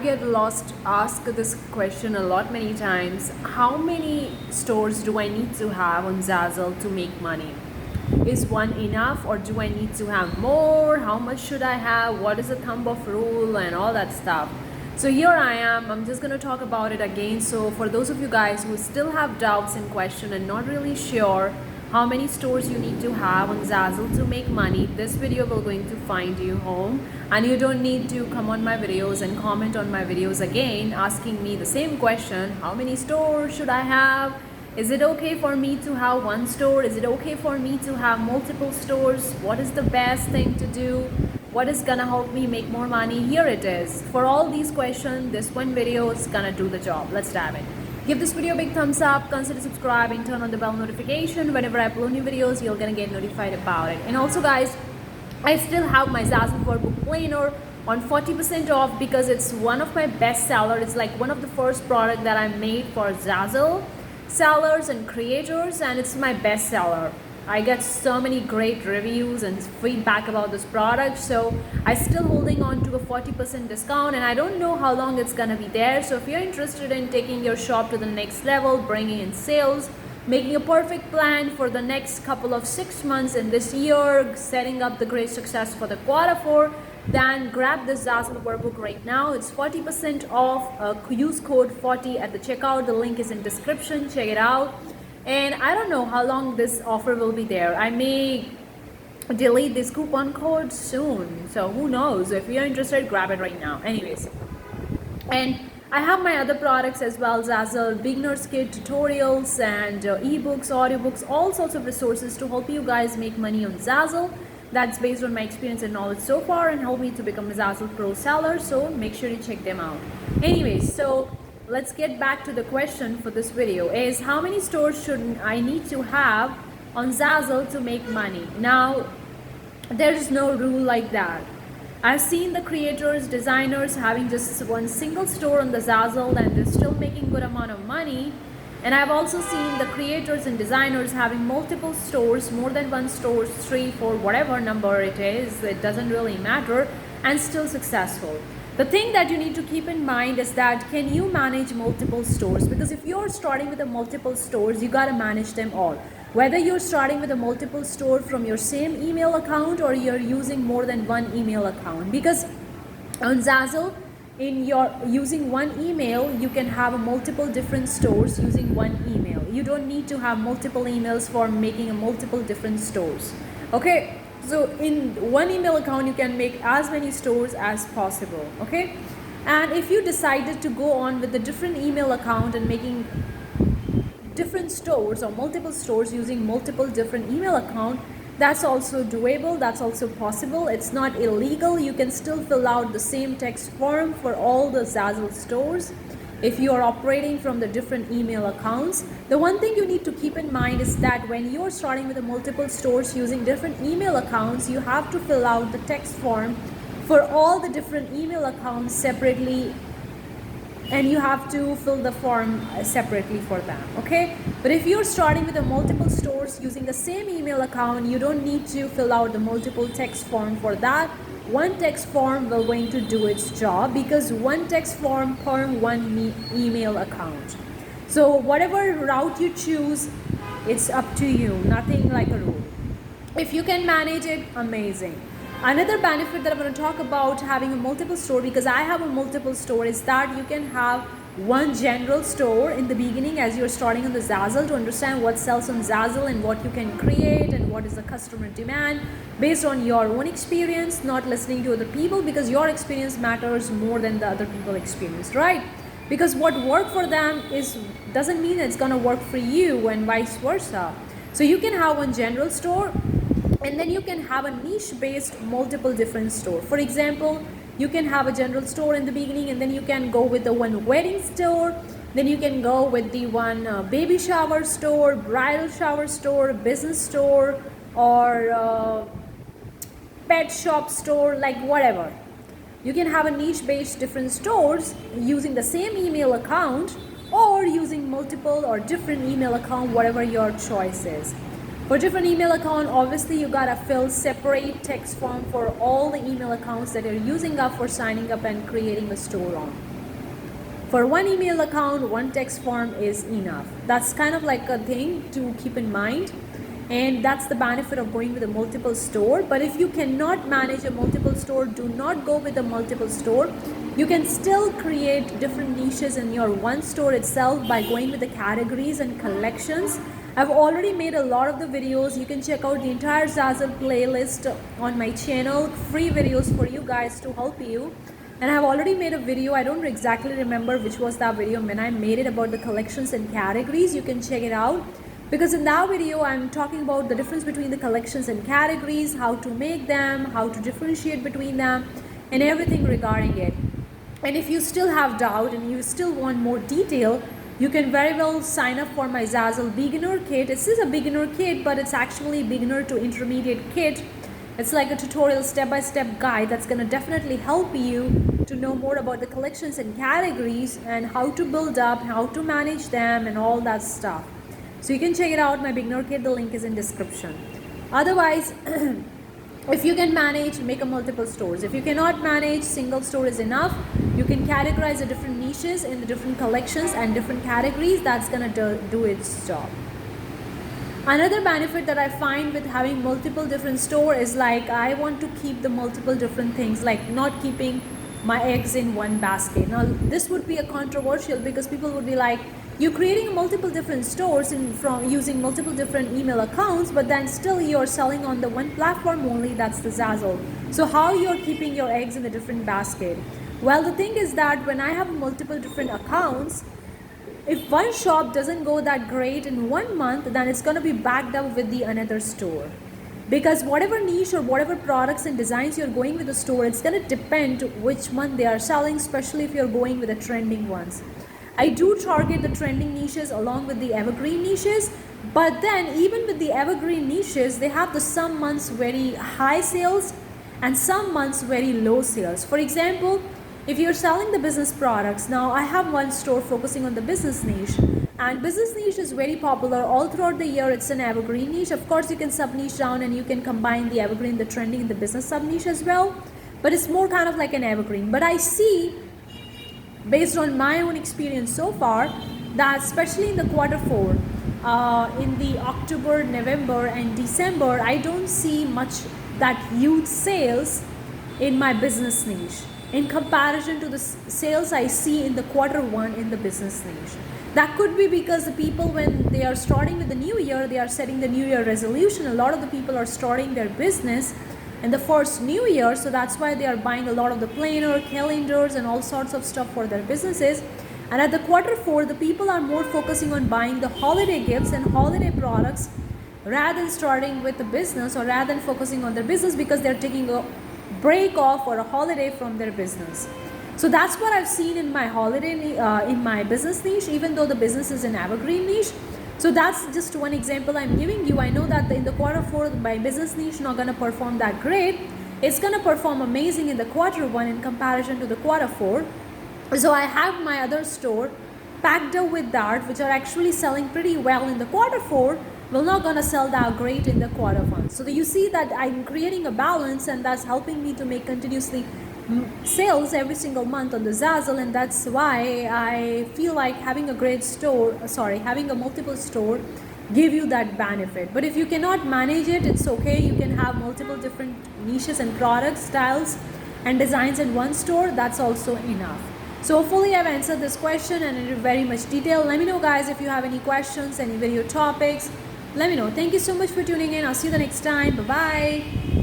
get lost, ask this question a lot many times. How many stores do I need to have on Zazzle to make money? Is one enough, or do I need to have more? How much should I have? What is the thumb of rule and all that stuff? So here I am, I'm just going to talk about it again. So for those of you guys who still have doubts and question and not really sure how many stores you need to have on Zazzle to make money, this video will going to find you home, and you don't need to come on my videos and comment on my videos again asking me the same question. How many stores should I have? Is it okay for me to have one store? Is it okay for me to have multiple stores? What is the best thing to do? What is gonna help me make more money? Here it is. For all these questions, this one video is gonna do the job. Let's dive in. Give this video a big thumbs up, consider subscribing, turn on the bell notification. Whenever I upload new videos, you're gonna get notified about it. And also guys, I still have my Zazzle workbook planner on 40% off because it's one of my best sellers. It's like one of the first product that I made for Zazzle sellers and creators, and it's my best seller. I get so many great reviews and feedback about this product, so I still holding on to a 40% discount, and I don't know how long it's gonna be there. So if you're interested in taking your shop to the next level, bringing in sales, making a perfect plan for the next couple of 6 months in this year, setting up the great success for the quarter 4, then grab this Zazzle workbook right now. It's 40% off. Use code 40 at the checkout. The link is in description. Check it out. And I don't know how long this offer will be there. I may delete this coupon code soon, so who knows. If you're interested, grab it right now. Anyways, and I have my other products as well. Zazzle beginner's kit, tutorials, and ebooks, audiobooks, all sorts of resources to help you guys make money on Zazzle. That's based on my experience and knowledge so far, and help me to become a Zazzle pro seller. So make sure you check them out. Anyways, so let's get back to the question for this video is how many stores should I need to have on Zazzle to make money? Now, there's no rule like that. I've seen the creators, designers having just one single store on the Zazzle and they're still making good amount of money. And I've also seen the creators and designers having multiple stores, more than one store, 3, 4, whatever number it is, it doesn't really matter, and still successful. The thing that you need to keep in mind is that can you manage multiple stores? Because if you're starting with a multiple stores, you got to manage them all. Whether you're starting with a multiple store from your same email account or you're using more than one email account. Because on Zazzle, in your using one email, you can have multiple different stores using one email. You don't need to have multiple emails for making a multiple different stores. Okay. So in one email account, you can make as many stores as possible, okay? And if you decided to go on with a different email account and making different stores or multiple stores using multiple different email account, that's also doable, that's also possible. It's not illegal. You can still fill out the same text form for all the Zazzle stores. If you are operating from the different email accounts, the one thing you need to keep in mind is that when you're starting with the multiple stores using different email accounts, you have to fill out the text form for all the different email accounts separately, and you have to fill the form separately for them, okay? But if you're starting with the multiple stores using the same email account, you don't need to fill out the multiple text form for that. One text form will going to do its job, because one text form per one email account. So whatever route you choose, it's up to you, nothing like a rule. If you can manage it, amazing. Another benefit that I'm going to talk about having a multiple store, because I have a multiple store, is that you can have one general store in the beginning as you're starting on the Zazzle to understand what sells on Zazzle and what you can create and what is the customer demand based on your own experience, not listening to other people, because your experience matters more than the other people's experience, right? Because what worked for them doesn't mean it's gonna work for you, and vice versa. So you can have one general store, and then you can have a niche based multiple different store. For example, you can have a general store in the beginning, and then you can go with the one wedding store, then you can go with the one baby shower store, bridal shower store, business store, or pet shop store, like whatever. You can have a niche based different stores using the same email account or using multiple or different email account, whatever your choice is. For different email account, obviously you gotta fill separate text form for all the email accounts that you're using up for signing up and creating a store on. For one email account, one text form is enough. That's kind of like a thing to keep in mind. And that's the benefit of going with a multiple store. But if you cannot manage a multiple store, do not go with a multiple store. You can still create different niches in your one store itself by going with the categories and collections. I've already made a lot of the videos. You can check out the entire Zazzle playlist on my channel. Free videos for you guys to help you. And I've already made a video. I don't exactly remember which was that video when I made it about the collections and categories. You can check it out. Because in that video, I'm talking about the difference between the collections and categories, how to make them, how to differentiate between them, and everything regarding it. And if you still have doubt and you still want more detail, you can very well sign up for my Zazzle beginner kit. This is a beginner kit, but it's actually beginner to intermediate kit. It's like a tutorial step-by-step guide that's going to definitely help you to know more about the collections and categories and how to build up, how to manage them, and all that stuff. So you can check it out, my beginner kit, the link is in description. Otherwise, if you can manage, make a multiple stores. If you cannot manage, single store is enough. You can categorize the different niches in the different collections and different categories. That's gonna do its job. Another benefit that I find with having multiple different store is like I want to keep the multiple different things, like not keeping my eggs in one basket. Now this would be a controversial because people would be like, you're creating multiple different stores from using multiple different email accounts, but then still you're selling on the one platform only, that's the Zazzle. So how you're keeping your eggs in a different basket? Well, the thing is that when I have multiple different accounts, if one shop doesn't go that great in 1 month, then it's going to be backed up with the another store. Because whatever niche or whatever products and designs you're going with the store, it's going to depend which month they are selling, especially if you're going with the trending ones. I do target the trending niches along with the evergreen niches, but then even with the evergreen niches, they have some months very high sales and some months very low sales. For example, if you're selling the business products, now I have one store focusing on the business niche, and business niche is very popular all throughout the year. It's an evergreen niche. Of course, you can sub niche down and you can combine the evergreen, the trending, and the business sub niche as well, but it's more kind of like an evergreen. But I see, based on my own experience so far, that especially in the Q4, in the October, November and December, I don't see much that huge sales in my business niche in comparison to the sales I see in the Q1 in the business niche. That could be because the people, when they are starting with the new year, they are setting the new year resolution. A lot of the people are starting their business in the first new year, so that's why they are buying a lot of the planner, calendars and all sorts of stuff for their businesses. And at the Q4, the people are more focusing on buying the holiday gifts and holiday products rather than starting with the business, or rather than focusing on their business, because they're taking a break off or a holiday from their business. So that's what I've seen in my holiday, in my business niche, even though the business is an evergreen niche. So that's just one example I'm giving you. I know that in the Q4, my business niche not going to perform that great. It's going to perform amazing in the Q1 in comparison to the Q4. So I have my other store packed up with that, which are actually selling pretty well in the Q4, will not going to sell that great in the Q1. So you see that I'm creating a balance, and that's helping me to make continuously sales every single month on the Zazzle, and that's why I feel like having a great store, having a multiple store give you that benefit. But if you cannot manage it, it's okay. You can have multiple different niches and product styles and designs in one store. That's also enough. So hopefully I've answered this question and in very much detail. Let me know, guys, if you have any questions, any video topics. Let me know. Thank you so much for tuning in. I'll see you the next time. Bye-bye.